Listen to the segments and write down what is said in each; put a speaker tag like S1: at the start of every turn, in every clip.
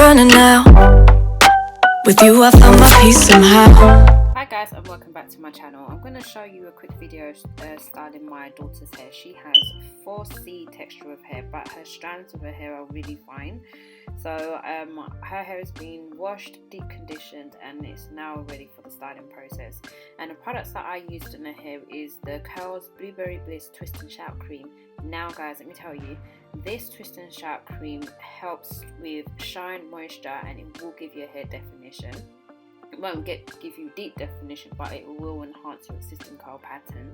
S1: running now. With you I found my peace somehow.
S2: Hi guys, and welcome back to my channel. I'm going to show you a quick video styling my daughter's hair. She has 4C texture of hair, but her strands of her hair are really fine. So her hair has been washed, deep conditioned, and it's now ready for the styling process. And the products that I used in her hair is the Curls Blueberry Bliss Twist and Shout Cream. Now guys, let me tell you, this twist and shout cream helps with shine, moisture, and it will give your hair definition. It won't give you deep definition, but it will enhance your existing curl pattern.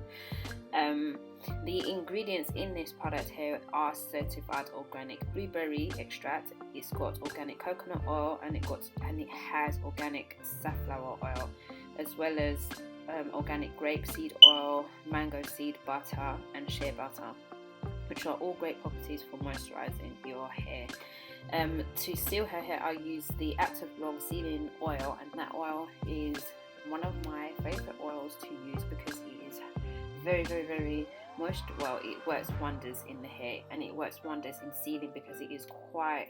S2: The ingredients in this product here are certified organic blueberry extract. It's got organic coconut oil, and it has organic safflower oil, as well as organic grapeseed oil, mango seed butter, and shea butter, which are all great properties for moisturizing your hair. To seal her hair, I use the Activilong sealing oil, and that oil is one of my favorite oils to use because it is very moist. Well, it works wonders in the hair, and it works wonders in sealing because it is quite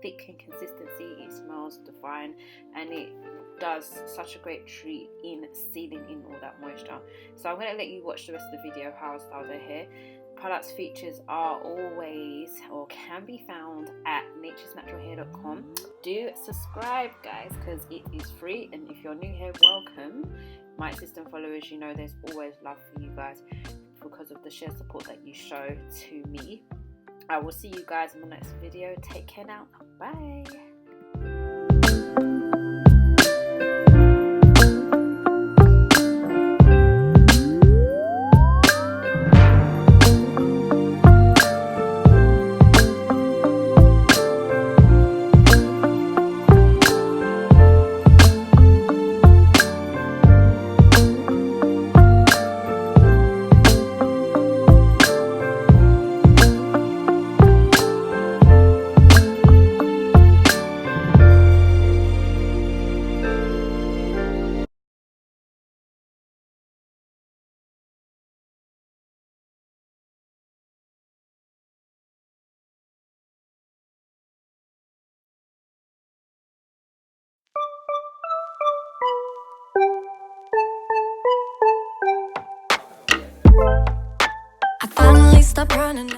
S2: thick in consistency. It smells divine, and it does such a great treat in sealing in all that moisture. So I'm going to let you watch the rest of the video how I style the hair. Products features are always or can be found at naturesnaturalhair.com. Do subscribe guys, because it is free, and if you're new here, welcome. My existing followers, you know there's always love for you guys because of the sheer support that you show to me. I will see you guys in the next video. Take care now. Bye.
S1: I finally stopped running now.